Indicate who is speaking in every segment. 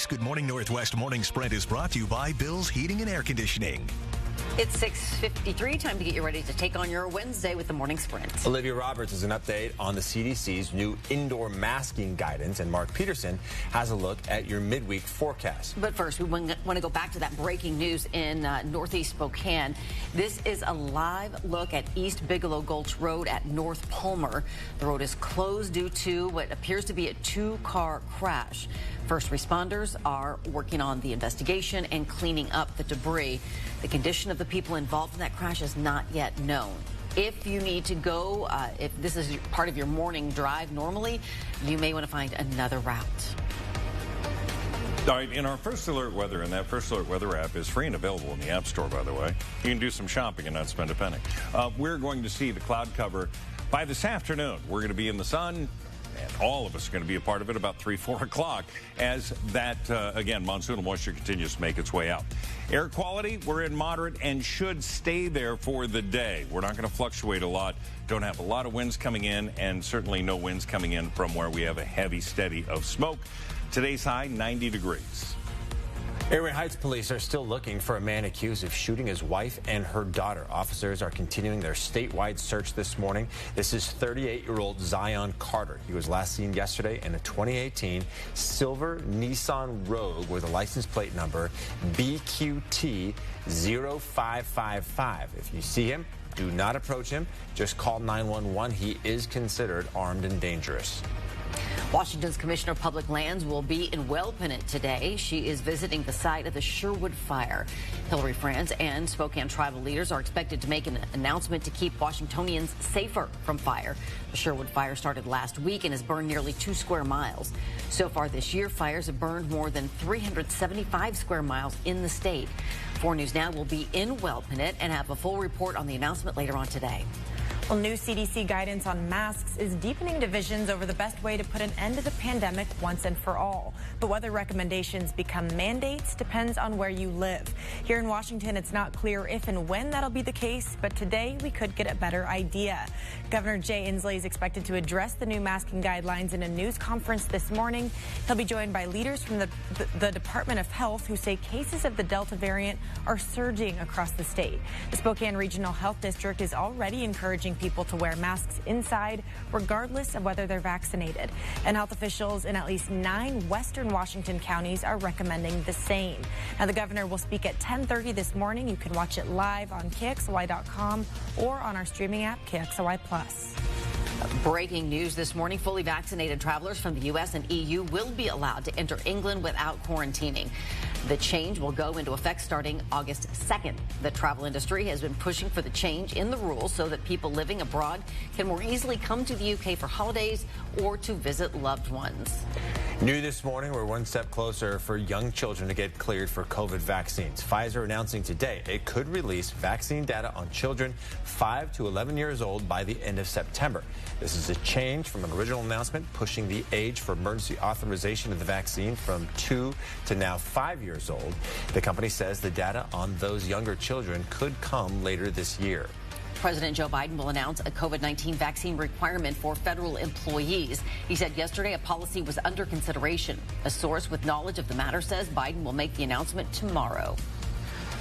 Speaker 1: This Good Morning Northwest Morning Sprint is brought to you by Bill's Heating and Air Conditioning.
Speaker 2: It's 6:53, time to get you ready to take on your Wednesday with the Morning Sprint.
Speaker 3: Olivia Roberts has an update on the CDC's new indoor masking guidance, and Mark Peterson has a look at your midweek forecast.
Speaker 2: But first, we want to go back to that breaking news in Northeast Spokane. This is a live look at East Bigelow Gulch Road at North Palmer. The road is closed due to what appears to be a two-car crash. First responders are working on the investigation and cleaning up the debris. The condition of the people involved in that crash is not yet known. If you need to go, if this is part of your morning drive normally, you may want to find another route.
Speaker 4: All right, in our First Alert Weather, and that First Alert Weather app is free and available in the App Store, by the way. You can do some shopping and not spend a penny. We're going to see the cloud cover by this afternoon. We're going to be in the sun. And all of us are going to be a part of it about 3, 4 o'clock as that, again, monsoonal moisture continues to make its way out. Air quality, we're in moderate and should stay there for the day. We're not going to fluctuate a lot. Don't have a lot of winds coming in, and certainly no winds coming in from where we have a heavy steady of smoke. Today's high, 90 degrees.
Speaker 3: Airway Heights police are still looking for a man accused of shooting his wife and her daughter. Officers are continuing their statewide search this morning. This is 38-year-old Zion Carter. He was last seen yesterday in a 2018 silver Nissan Rogue with a license plate number BQT 0555. If you see him, do not approach him. Just call 911. He is considered armed and dangerous.
Speaker 2: Washington's Commissioner of Public Lands will be in Wellpinit today. She is visiting the site of the Sherwood fire. Hillary Franz and Spokane tribal leaders are expected to make an announcement to keep Washingtonians safer from fire. The Sherwood fire started last week and has burned nearly 2 square miles. So far this year, fires have burned more than 375 square miles in the state. 4 News Now will be in Wellpinit and have a full report on the announcement later on today.
Speaker 5: Well, new CDC guidance on masks is deepening divisions over the best way to put an end to the pandemic once and for all. But whether recommendations become mandates depends on where you live. Here in Washington, it's not clear if and when that'll be the case, but today we could get a better idea. Governor Jay Inslee is expected to address the new masking guidelines in a news conference this morning. He'll be joined by leaders from the Department of Health who say cases of the Delta variant are surging across the state. The Spokane Regional Health District is already encouraging people to wear masks inside, regardless of whether they're vaccinated. And health officials in at least 9 western Washington counties are recommending the same. Now, the governor will speak at 10:30 this morning. You can watch it live on KXLY.com or on our streaming app, KXLY Plus.
Speaker 2: Breaking news this morning, fully vaccinated travelers from the U.S. and EU will be allowed to enter England without quarantining. The change will go into effect starting August 2nd. The travel industry has been pushing for the change in the rules so that people living abroad can more easily come to the UK for holidays or to visit loved ones.
Speaker 3: New this morning, we're one step closer for young children to get cleared for COVID vaccines. Pfizer announcing today it could release vaccine data on children 5 to 11 years old by the end of September. This is a change from an original announcement pushing the age for emergency authorization of the vaccine from 2 to now 5 years old. The company says the data on those younger children could come later this year.
Speaker 2: President Joe Biden will announce a COVID-19 vaccine requirement for federal employees. He said yesterday a policy was under consideration. A source with knowledge of the matter says Biden will make the announcement tomorrow.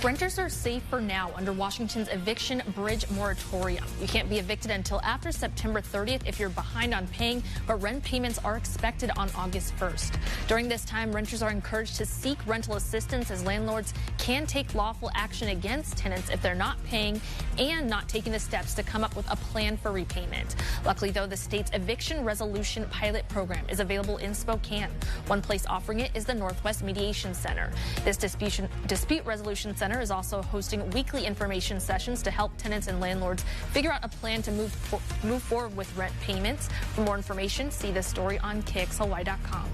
Speaker 6: Renters are safe for now under Washington's eviction bridge moratorium. You can't be evicted until after September 30th if you're behind on paying, but rent payments are expected on August 1st. During this time, renters are encouraged to seek rental assistance as landlords can take lawful action against tenants if they're not paying and not taking the steps to come up with a plan for repayment. Luckily, though, the state's eviction resolution pilot program is available in Spokane. One place offering it is the Northwest Mediation Center. This dispute resolution center is also hosting weekly information sessions to help tenants and landlords figure out a plan to move forward with rent payments. For more information, see this story on KXLY.com.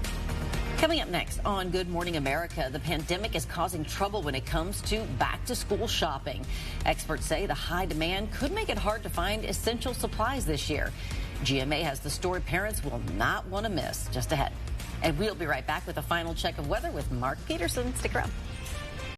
Speaker 2: Coming up next on Good Morning America, the pandemic is causing trouble when it comes to back-to-school shopping. Experts say the high demand could make it hard to find essential supplies this year. GMA has the story parents will not want to miss just ahead. And we'll be right back with a final check of weather with Mark Peterson. Stick around.